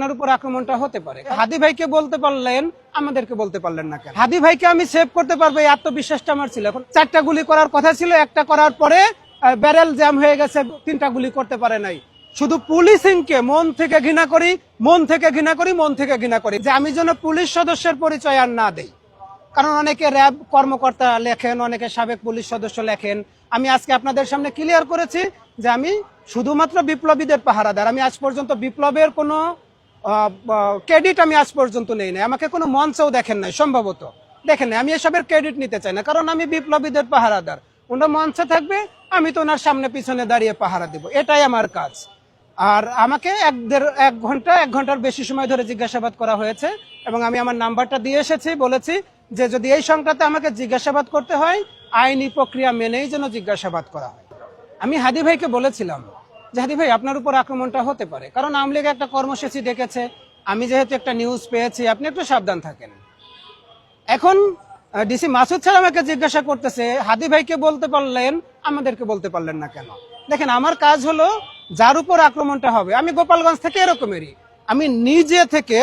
আপনার উপর আক্রমণটা হতে পারে। হাদি ভাইকে বলতে পারলেন, আমাদেরকে বলতে পারলেন না কেন? হাদি ভাইকে আমি সেভ করতে পারবো এই আত্মবিশ্বাসটা আমার ছিল। এখন 4টা গুলি করার কথা ছিল, একটা করার পরে ব্যারেল জ্যাম হয়ে গেছে, 3টা গুলি করতে পারে নাই। শুধু পুলিশিংকে মন থেকে ঘৃণা করি, মন থেকে ঘৃণা করি, মন থেকে ঘৃণা করি, যে আমি যেন পুলিশ সদস্যের পরিচয় আর না দেই। কারণ অনেকে র্যাব কর্মকর্তা লেখেন, অনেকে সাবেক পুলিশ সদস্য লেখেন। আমি আজকে আপনাদের সামনে ক্লিয়ার করেছি যে আমি শুধুমাত্র বিপ্লবীদের পাহারাদার। আমি আজ পর্যন্ত বিপ্লবের কোনো ক্রেডিট আমি আজ পর্যন্ত নেই নাই। আমাকে কোনো মঞ্চেও দেখেন নাই, সম্ভবত দেখেন নাই। আমি এসবের ক্রেডিট নিতে চাই না, কারণ আমি বিপ্লবীদের পাহারাদার। ওনার মঞ্চে থাকবে, আমি তো ওনার সামনে পিছনে দাঁড়িয়ে পাহারা দেব, এটাই আমার কাজ। আর আমাকে এক ঘন্টার বেশি সময় ধরে জিজ্ঞাসাবাদ করা হয়েছে, এবং আমি আমার নাম্বারটা দিয়ে এসেছি, বলেছি যে যদি এই সংক্রান্তে আমাকে জিজ্ঞাসাবাদ করতে হয়, আইনি প্রক্রিয়া মেনেই যেন জিজ্ঞাসাবাদ করা হয়। আমি হাদি ভাইকে বলেছিলাম যে হাদি ভাই, আপনার উপর আক্রমণটা হতে পারে, কারণ আওয়ামী লীগ একটা কর্মসূচি ডেকেছে, আমি যেহেতু একটা নিউজ পেয়েছি, আপনি একটু সাবধান থাকেন। এখন ডিসি মাসুদ স্যার আমাকে জিজ্ঞাসা করতেছে, হাদি ভাইকে বলতে পারলেন, আমাদেরকে বলতে পারলেন না কেন? দেখেন, আমার কাজ হলো যার উপর আক্রমণটা হবে, আমি গোপালগঞ্জ থেকে এরকমেরই, আমি নিজে থেকে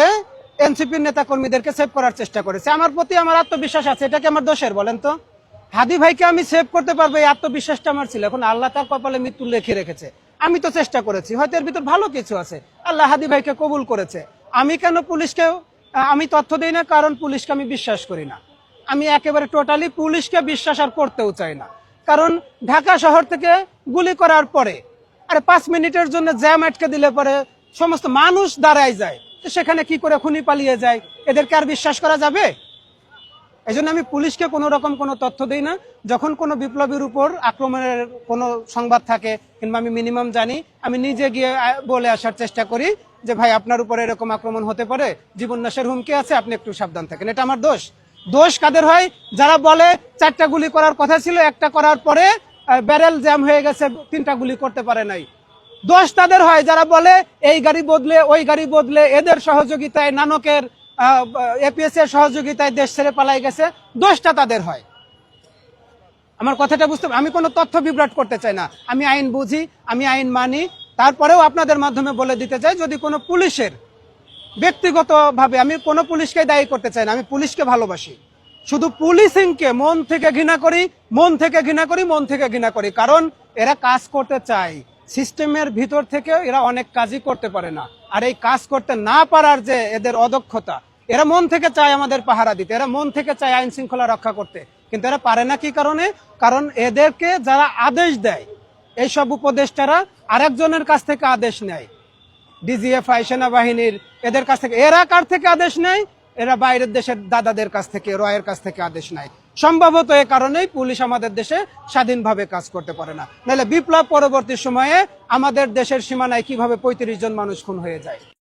এনসিপির নেতা কর্মীদেরকে সেভ করার চেষ্টা করেছি। আমার প্রতি আমার আত্মবিশ্বাস আছে, এটা কি আমার দোষের বলেন তো? হাদি ভাইকে আমি সেভ করতে পারবো এই আত্মবিশ্বাসটা আমার ছিল। এখন আল্লাহ তার কপালে মৃত্যু লিখে রেখেছে, আমি তো চেষ্টা করেছি, হয়তো এর ভিতর ভালো কিছু আছে, আল্লাহ হাদি ভাইকে কবুল করেছে। আমি কেন পুলিশকে আমি তথ্য দিই না? কারণ পুলিশকে আমি বিশ্বাস করি না। আমি একেবারে টোটালি পুলিশকে বিশ্বাস আর করতেও চাই না। কারণ ঢাকা শহর থেকে গুলি করার পরে আরে 5 মিনিটের জন্য জ্যাম আটকে দিলে পরে সমস্ত মানুষ দাঁড়ায় যায়, তো সেখানে কি করে খুনি পালিয়ে যায়? এদেরকে আর বিশ্বাস করা যাবে? এই জন্য আমি পুলিশকে কোনো রকম কোনো তথ্য দিই না। যখন কোনো বিপ্লবীর উপর আক্রমণের কোনো সংবাদ থাকে, কিংবা আমি মিনিমাম জানি, আমি নিজে গিয়ে বলে আসার চেষ্টা করি যে ভাই, আপনার উপরে এরকম আক্রমণ হতে পারে, জীবন নাশের হুমকি আছে, আপনি একটু সাবধান থাকেন। এটা আমার দোষ? দোষ কাদের হয়? যারা বলে 4টা গুলি করার কথা ছিল, একটা করার পরে ব্যারেল জ্যাম হয়ে গেছে, 3টা গুলি করতে পারে নাই। দোষ তাদের হয় যারা বলে এই গাড়ি বদলে ওই গাড়ি বদলে, এদের সহযোগিতায়, নানকের এপিএস এর সহযোগিতায় দেশ ছেড়ে পালাই গেছে, দোষটা তাদের হয়। আমার কথাটা বুঝতে, আমি কোনো তথ্য বিভ্রাট করতে চাই না, আমি আইন বুঝি, আমি আইন মানি। তারপরেও আপনাদের মাধ্যমে বলে দিতে চাই, যদি কোনো পুলিশের ব্যক্তিগতভাবে, আমি কোনো পুলিশকে দায়ী করতে চাই না, আমি পুলিশকে ভালোবাসি। শুধু পুলিশিংকে মন থেকে ঘৃণা করি, মন থেকে ঘৃণা করি, মন থেকে ঘৃণা করি, কারণ এরা কাজ করতে চায় সিস্টেমের ভিতর থেকে, এরা অনেক কাজই করতে পারে না। আর এই কাজ করতে না পারার যে এদের অদক্ষতা, এরা মন থেকে চায় আমাদের পাহারা দিতে, এরা মন থেকে চায় আইন শৃঙ্খলা রক্ষা করতে, কিন্তু এরা পারে না। কি কারণে? কারণ এদেরকে যারা আদেশ দেয়, এইসব উপদেষ্টারা আরেকজনের কাছ থেকে আদেশ নেয়, ডিজিএফআই, সেনাবাহিনীর, এদের কাছ থেকে। এরা কার থেকে আদেশ নেয়? এরা বাইরের দেশের দাদাদের কাছ থেকে, রয়ের কাছ থেকে আদেশ নেয়। সম্ভবত এ কারণেই পুলিশ আমাদের দেশে স্বাধীনভাবে কাজ করতে পারে না। নাহলে বিপ্লব পরবর্তী সময়ে আমাদের দেশের সীমানায় কিভাবে 35 জন মানুষ খুন হয়ে যায়।